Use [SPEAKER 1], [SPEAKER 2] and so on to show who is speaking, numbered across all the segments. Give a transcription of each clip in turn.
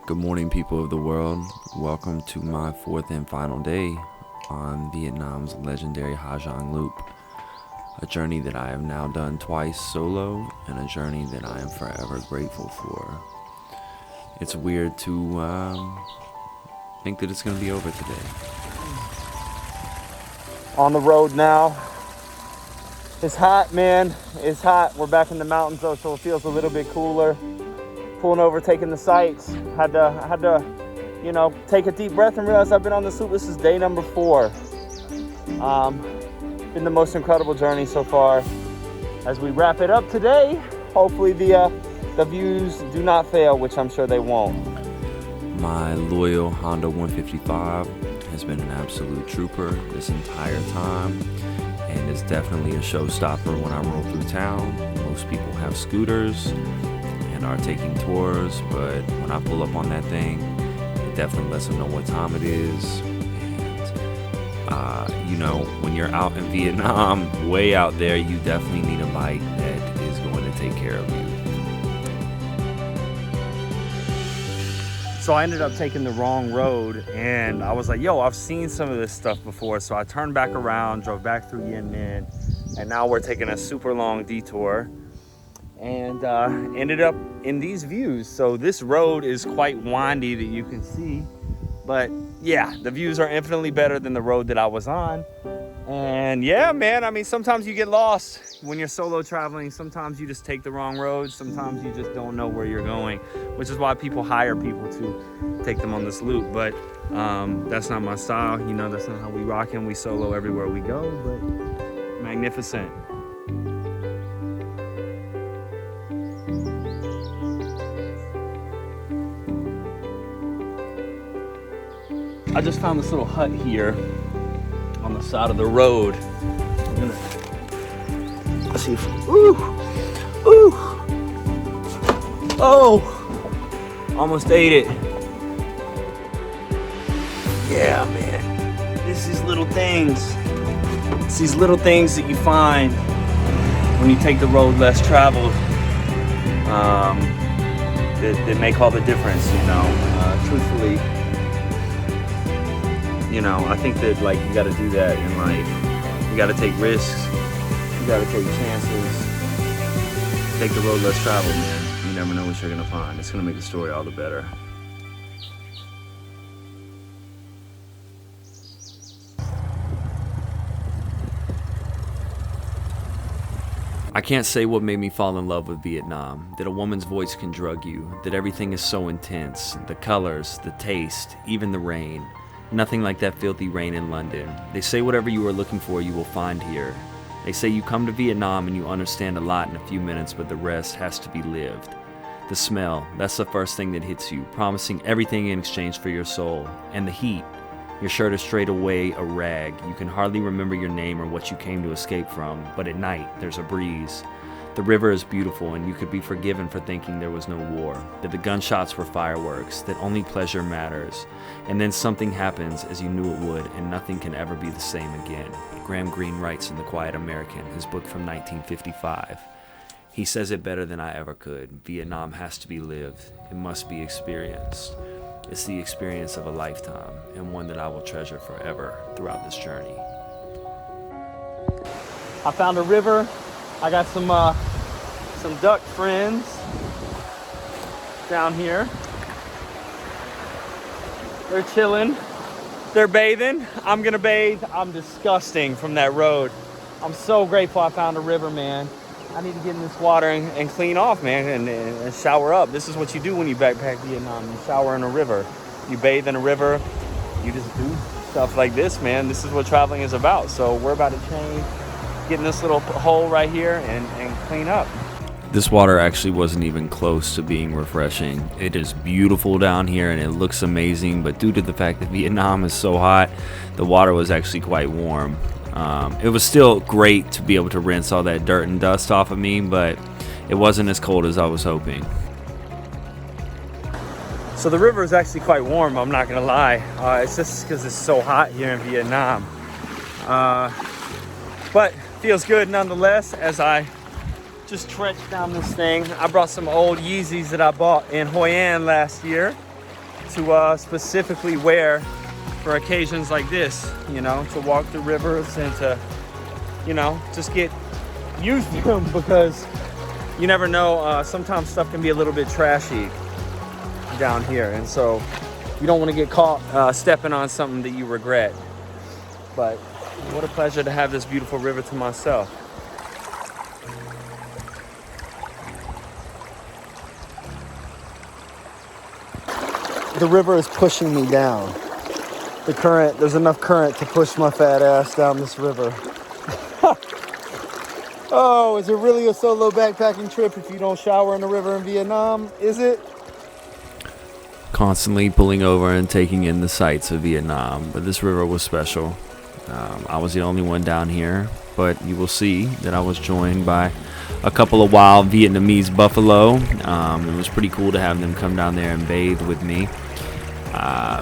[SPEAKER 1] Good morning, people of the world. Welcome to my fourth and final day on Vietnam's legendary Ha Giang Loop. A journey that I have now done twice solo, and a journey that I am forever grateful for. It's weird to think that it's going to be over today.
[SPEAKER 2] On the road now. It's hot, man. It's hot. We're back in the mountains though, so it feels a little bit cooler. Pulling over, taking the sights. Had to, take a deep breath and realize I've been on this loop. This is day number 4. Been the most incredible journey so far. As we wrap it up today, hopefully the views do not fail, which I'm sure they won't.
[SPEAKER 1] My loyal Honda 155 has been an absolute trooper this entire time, and is definitely a showstopper when I roll through town. Most people have scooters and are taking tours, but when I pull up on that thing, it definitely lets them know what time it is. And when you're out in Vietnam, way out there, you definitely need a bike that is going to take care of you.
[SPEAKER 2] So I ended up taking the wrong road, and I was like, I've seen some of this stuff before. So I turned back around, drove back through Yen Minh, and now we're taking a super long detour and ended up in these views. So this road is quite windy that you can see, but yeah, the views are infinitely better than the road that I was on. And yeah, man, I mean, sometimes you get lost when you're solo traveling. Sometimes you just take the wrong road. Sometimes you just don't know where you're going, which is why people hire people to take them on this loop. But that's not my style. That's not how we rock and we solo everywhere we go, but magnificent. I just found this little hut here on the side of the road. I'm gonna see if, almost ate it. Yeah, man, it's these little things. It's these little things that you find when you take the road less traveled that make all the difference, truthfully. I think that you got to do that in life. You got to take risks. You got to take chances. Take the road less traveled, man. You never know what you're gonna find. It's gonna make the story all the better.
[SPEAKER 1] I can't say what made me fall in love with Vietnam, that a woman's voice can drug you, that everything is so intense, the colors, the taste, even the rain. Nothing like that filthy rain in London. They say whatever you are looking for you will find here. They say you come to Vietnam and you understand a lot in a few minutes, but the rest has to be lived. The smell, that's the first thing that hits you, promising everything in exchange for your soul. And the heat. Your shirt is straight away a rag. You can hardly remember your name or what you came to escape from, but at night there's a breeze. The river is beautiful, and you could be forgiven for thinking there was no war, that the gunshots were fireworks, that only pleasure matters. And then something happens as you knew it would, and nothing can ever be the same again. Graham Greene writes in The Quiet American, his book from 1955. He says it better than I ever could. Vietnam has to be lived. It must be experienced. It's the experience of a lifetime, and one that I will treasure forever throughout this journey.
[SPEAKER 2] I found a river. I got some duck friends down here. They're chilling. They're bathing. I'm gonna bathe. I'm disgusting from that road. I'm so grateful I found a river, man. I need to get in this water and clean off, man, and shower up. This is what you do when you backpack Vietnam. You shower in a river. You bathe in a river. You just do stuff like this, man. This is what traveling is about. So we're about to change, get in this little hole right here and clean up.
[SPEAKER 1] This water actually wasn't even close to being refreshing. It is beautiful down here and it looks amazing, but due to the fact that Vietnam is so hot, the water was actually quite warm. It was still great to be able to rinse all that dirt and dust off of me, but it wasn't as cold as I was hoping.
[SPEAKER 2] So the river is actually quite warm, I'm not gonna lie. It's just because it's so hot here in Vietnam. But feels good nonetheless as I just trenched down this thing. I brought some old Yeezys that I bought in Hoi An last year. to specifically wear for occasions like this, you know, to walk through rivers and to, you know, just get used to them, because you never know, sometimes stuff can be a little bit trashy down here, and so you don't want to get caught stepping on something that you regret. But what a pleasure to have this beautiful river to myself. The river is pushing me down. The current, there's enough current to push my fat ass down this river. Oh, is it really a solo backpacking trip if you don't shower in the river in Vietnam? Is it?
[SPEAKER 1] Constantly pulling over and taking in the sights of Vietnam, but this river was special. I was the only one down here, but you will see that I was joined by a couple of wild Vietnamese buffalo. It was pretty cool to have them come down there and bathe with me.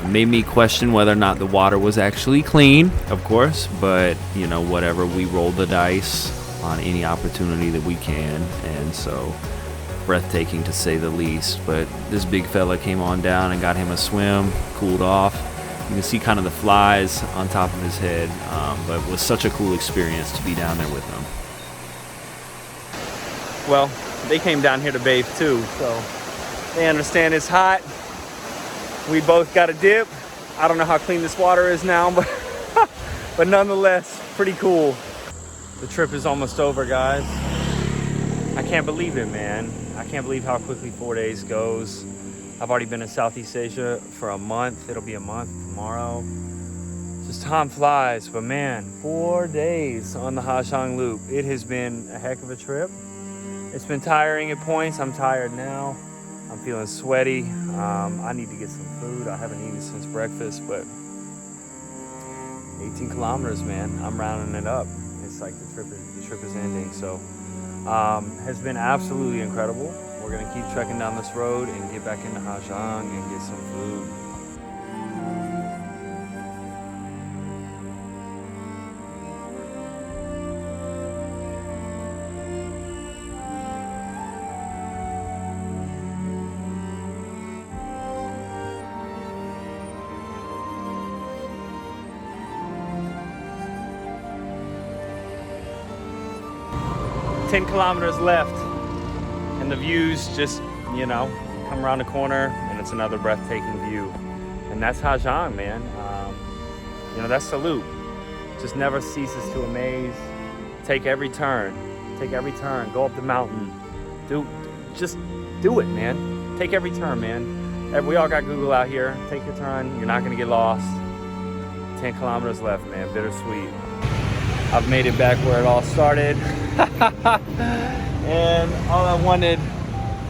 [SPEAKER 1] Made me question whether or not the water was actually clean, of course, but you know, whatever, we roll the dice on any opportunity that we can, and so breathtaking to say the least. But this big fella came on down and got him a swim, cooled off. You can see kind of the flies on top of his head, but it was such a cool experience to be down there with them.
[SPEAKER 2] Well, they came down here to bathe too, so they understand it's hot. We both got a dip. I don't know how clean this water is now, but but nonetheless, pretty cool. The trip is almost over, guys. I can't believe it, man. I can't believe how quickly 4 days goes. I've already been in Southeast Asia for a month. It'll be a month tomorrow. Just time flies, but man, 4 days on the Ha Giang Loop. It has been a heck of a trip. It's been tiring at points. I'm tired now. I'm feeling sweaty. I need to get some food. I haven't eaten since breakfast, but 18 kilometers, man. I'm rounding it up. It's like the trip is ending. So has been absolutely incredible. We're gonna keep trekking down this road and get back into Ha Giang and get some food. Ten kilometers left, and the views just, you know, come around the corner, and it's another breathtaking view. And that's Ha Giang, man. You know, that's the loop. Just never ceases to amaze. Take every turn. Go up the mountain. Just do it, man. Take every turn, man. We all got Google out here. Take your turn. You're not gonna get lost. 10 kilometers left, man. Bittersweet. I've made it back where it all started. And all I wanted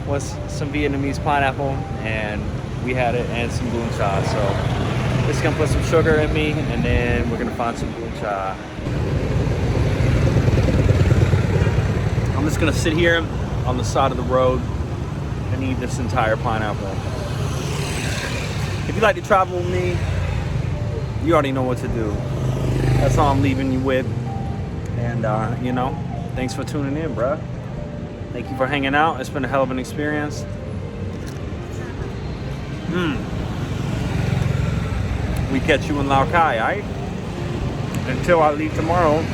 [SPEAKER 2] was some Vietnamese pineapple, and we had it, and some bún cha. So just gonna put some sugar in me, and then we're gonna find some bún cha. I'm just gonna sit here on the side of the road and eat this entire pineapple. If you like to travel with me, you already know what to do. That's all I'm leaving you with. And you know, thanks for tuning in, bruh. Thank you for hanging out. It's been a hell of an experience. We catch you in Lao Cai, alright? Until I leave tomorrow,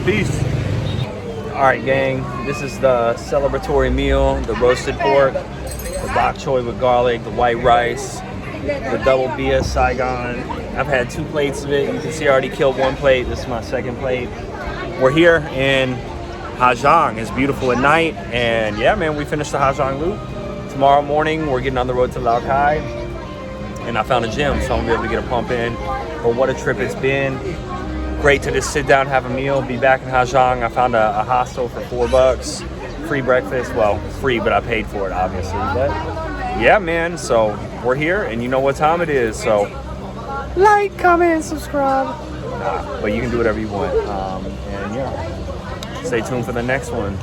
[SPEAKER 2] peace. Alright, gang, this is the celebratory meal, the roasted pork, the bok choy with garlic, the white rice, the double bia Saigon. I've had 2 plates of it. You can see I already killed 1 plate. This is my 2nd plate. We're here in Ha Giang. It's beautiful at night, and yeah, man, we finished the Ha Giang Loop. Tomorrow morning, we're getting on the road to Lao Cai, and I found a gym, so I'm gonna be able to get a pump in. But what a trip it's been. Great to just sit down, have a meal, be back in Ha Giang. I found a hostel for $4, free breakfast. Well, free, but I paid for it, obviously. But yeah, man, so we're here, and you know what time it is, so like, comment, subscribe. But you can do whatever you want. And yeah, stay tuned for the next one.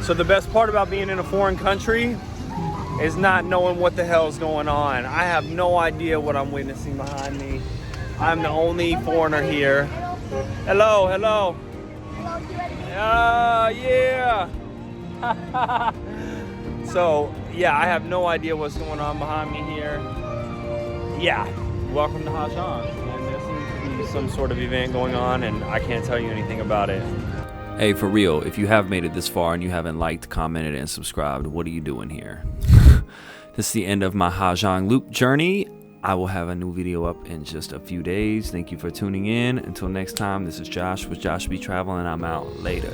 [SPEAKER 2] So the best part about being in a foreign country is not knowing what the hell's going on. I have no idea what I'm witnessing behind me. I'm the only foreigner here. Hello, hello. Yeah. So, yeah, I have no idea what's going on behind me here. Yeah, welcome to Ha Giang. And there seems to be some sort of event going on, and I can't tell you anything about it.
[SPEAKER 1] Hey, for real, if you have made it this far and you haven't liked, commented, and subscribed, what are you doing here? This is the end of my Ha Giang Loop journey. I will have a new video up in just a few days. Thank you for tuning in. Until next time, this is Josh with Josh Be Traveling, and I'm out. Later.